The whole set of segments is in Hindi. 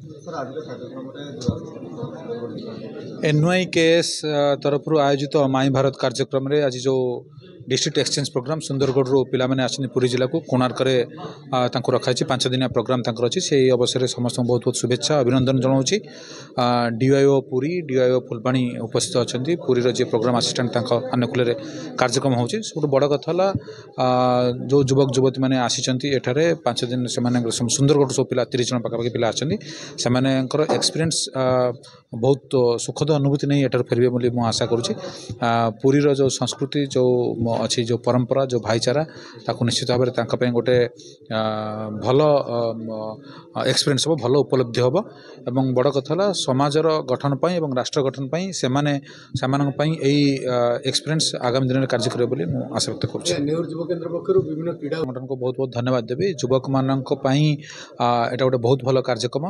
NYKS तरफ आयोजित माई भारत कार्यक्रम रे आज जो डिस्ट्रिक्ट एक्सचेंज प्रोग्राम सुंदरगढ़ पिला माने आछन पुरी जिला को कोणार्क रे तांको रखा अछि 5 दिनिया प्रोग्राम तांकर अछि से अवसर रे समस्त बहुत बहुत शुभेच्छा अभिनंदन जनाउछि। डीआईओ पुरी डीआईओ फुलबाणी उपस्थित अछंती पुरी रो जे प्रोग्राम असिस्टेंट तांको अनुकूल रे कार्यक्रम होछि सब बड़ कथा ला जो युवक युवती माने आसीचंती एठारे 5 दिन से माने सुंदरगढ़ सो पिला 30 जन पाखा पिला आछंती से मानेकर एक्सपीरियंस बहुत सुखद अनुभूति नहीं एटार फेरबे बोली मु आशा करूछि। पुरी रो जो संस्कृति जो अच्छी जो परंपरा जो भाईचारा ताकू निश्चित भाव में गोटे भल एक्सपीरियंस हम भल उपलब्धि हम एवं बड़ कथा समाजर गठन पाई एवं राष्ट्र गठन पाई एक्सपीरियंस आगामी दिन में कार्य करेंगे बोली मु आशा व्यक्त करुच्ची। नेहरू युवा केन्द्र पक्षर विभिन्न क्रीड़ा संगठन को बहुत बहुत धन्यवाद देवी युवक मानक पई एटा गोटे बहुत भल कार्यक्रम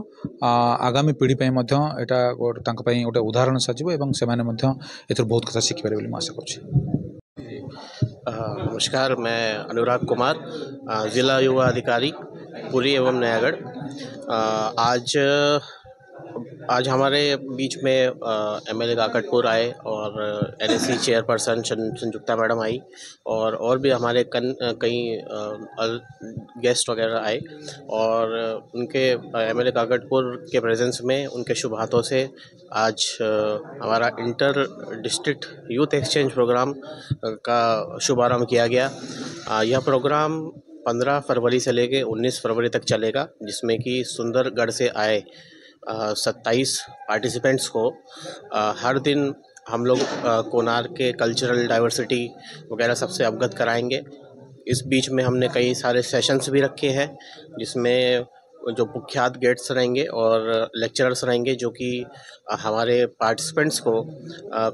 आगामी पीढ़ी पई मध्य एटा गोटे उदाहरण साजिबो एवं से माने मध्य एथर बहुत कथा शिखि पारे बोली मु आशा करुच्ची। नमस्कार, मैं अनुराग कुमार, जिला युवा अधिकारी पुरी एवं नयागढ़। आज हमारे बीच में एमएलए काकटपुर आए और एनएससी चेयरपर्सन संयुक्ता मैडम आई और भी हमारे कई गेस्ट वगैरह आए और उनके एमएलए काकटपुर के प्रेजेंस में उनके शुभ हाथों से आज हमारा inter district youth exchange program का शुभारंभ किया गया। यह प्रोग्राम 15 फरवरी से लेकर 19 फरवरी तक चलेगा, जिसमें कि सुंदरगढ़ से आए 27 पार्टिसिपेंट्स को हर दिन हम लोग कोणार्क के कल्चरल डाइवर्सिटी वगैरह सबसे अवगत कराएंगे। इस बीच में हमने कई सारे सेशंस भी रखे हैं, जिसमें जो कुख्यात गेट्स रहेंगे और लेक्चरर्स रहेंगे जो कि हमारे पार्टिसिपेंट्स को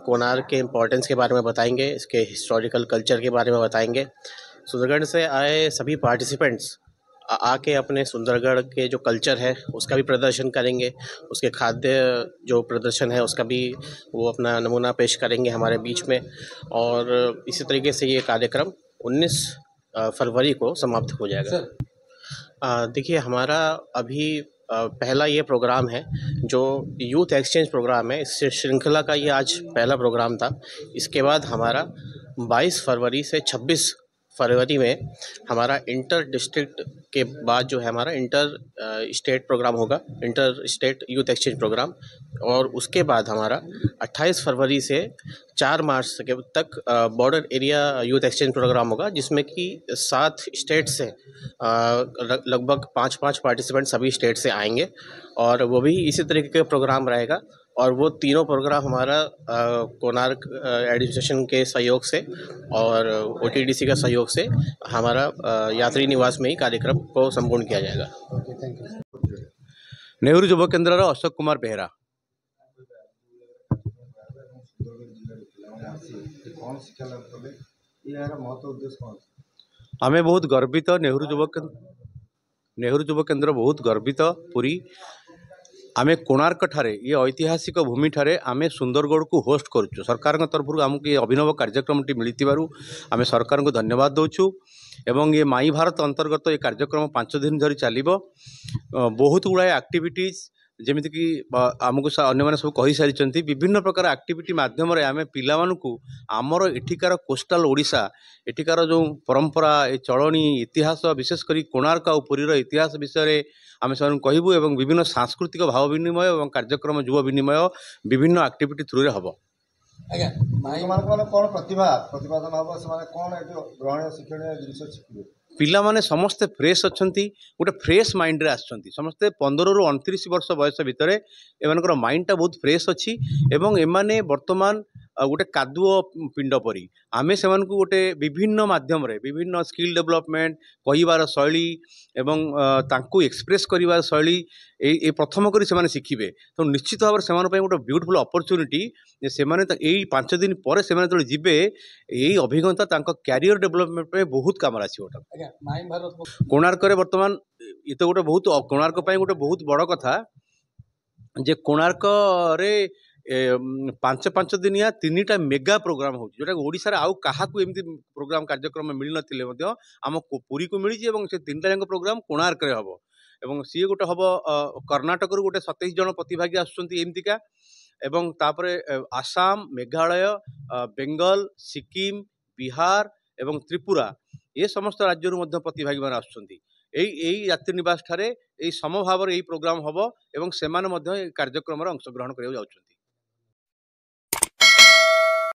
कोणार्क के इम्पोर्टेंस के बारे में बताएंगे, इसके हिस्टोरिकल कल्चर के बारे में बताएंगे। सुंदरगढ़ से आए सभी पार्टिसिपेंट्स आके अपने सुंदरगढ़ के जो कल्चर है उसका भी प्रदर्शन करेंगे, उसके खाद्य जो प्रदर्शन है उसका भी वो अपना नमूना पेश करेंगे हमारे बीच में। और इसी तरीके से ये कार्यक्रम 19 फरवरी को समाप्त हो जाएगा। देखिए, हमारा अभी पहला ये प्रोग्राम है जो यूथ एक्सचेंज प्रोग्राम है, इस श्रृंखला का ये आज पहला प्रोग्राम था। इसके बाद हमारा 22 फरवरी से 26 फरवरी में हमारा इंटर डिस्ट्रिक्ट के बाद जो है हमारा इंटर स्टेट प्रोग्राम होगा, inter state youth exchange program. और उसके बाद हमारा 28 फरवरी से 4 मार्च तक border area youth exchange program होगा, जिसमें कि 7 स्टेट से लगभग 5-5 पार्टिसिपेंट सभी स्टेट से आएंगे और वो भी इसी तरीके का प्रोग्राम रहेगा। और वो तीनों प्रोग्राम हमारा कोणार्क एडमिनिस्ट्रेशन के सहयोग से और ओटीडीसी का सहयोग से हमारा यात्री निवास में ही कार्यक्रम को संपूर्ण किया जाएगा। नेहरू युवा केन्द्र अशोक कुमार बेहरा। आमे बहुत गर्वित, नेहरू युवा केन्द्र बहुत गर्वित पुरी आमे कोणार्क ठारे ये ऐतिहासिक भूमि ठारे आमे सुंदरगढ़ को होस्ट करुचु। सरकार तरफ आमको ये अभिनव कार्यक्रम मिलू आमे सरकार को धन्यवाद दौचु। एवं ये माई भारत अंतर्गत ये कार्यक्रम 5 दिन धरी चलिबो। बहुत गुड़ाए एक्टिविटीज जमीती कि आमको अन्य सब कही सारी विभिन्न प्रकार एक्टिविटी माध्यम आम पिलामानकु आमर एठिकार कोस्टाल ओडिशा एठिकार जो परंपरा ए चलनी इतिहास विशेषकर कोणार्क और पुरीर इतिहास विषय आम से कहबू एवं विभिन्न सांस्कृतिक भाव विनिमय और कार्यक्रम युव विनिमय विभिन्न एक्टिविटी थ्रू रे हबो। आज्ञा कौन प्रतिपादन हम से कौन ग्रहण शिक्षणीय जिन शिखे पिला माने समस्ते फ्रेश अच्छंती, गोटे फ्रेश माइंड रे आछंती। समस्ते 15 ରୁ 29 वर्ष बयस भितर एमानकर माइंड टा बहुत फ्रेश अच्छी एवं एमाने वर्तमान गोटे कादुओ पिंड परी आमे से गोटे विभिन्न माध्यम रे विभिन्न स्किल डेवलपमेंट कहिबार शैली एवं तांकु एक्सप्रेस करिवार शैली ए प्रथम करी से शिखिबे। तो निश्चित भाव से गोटे ब्यूटीफुल अपॉर्चुनिटी से 5 दिन पर से जीवे यही अभिज्ञता तांको कैरियर डेवलपमेंट पे बहुत काम आसीबो। कोणार्क रे वर्तमान ये तो गोटे बहुत कोणार्क गोटे बहुत बड़ कथा जे कोणार्क रे 5 दिनिया 3टा मेगा प्रोग्राम हो जोटा ओडिशा रे आउ काहाकू एमती प्रोग्राम कार्यक्रम मिल नथिले आम पुरी को मिली और से 3टा जाक प्रोग्राम कोणार्क रे हबो ଏବଂ ସିଏ ଗୋଟେ ହବ କର୍ଣ୍ଣାଟକରୁ ଗୋଟେ 27 ଜଣ ପ୍ରତିଭାଗୀ ଆସୁଛନ୍ତି ଏମିତିକା ଏବଂ ତାପରେ ଆସାମ ମେଘାଳୟ ବେଙ୍ଗଲ ସିକିମ ବିହାର ଏବଂ ତ୍ରିପୁରା ଏ ସମସ୍ତ ରାଜ୍ୟରୁ ମଧ୍ୟ ପ୍ରତିଭାଗୀମାନେ ଆସୁଛନ୍ତି ଏଇ ଯାତ୍ରୀ ନିବାସ ଠାରେ ଏଇ ସମଭାବରେ ଏଇ ପ୍ରୋଗ୍ରାମ ହବ ଏବଂ ସେମାନେ ମଧ୍ୟ ଏଇ କାର୍ଯ୍ୟକ୍ରମରେ ଅଂଶଗ୍ରହଣ କରିବାକୁ ଯାଉଛନ୍ତି।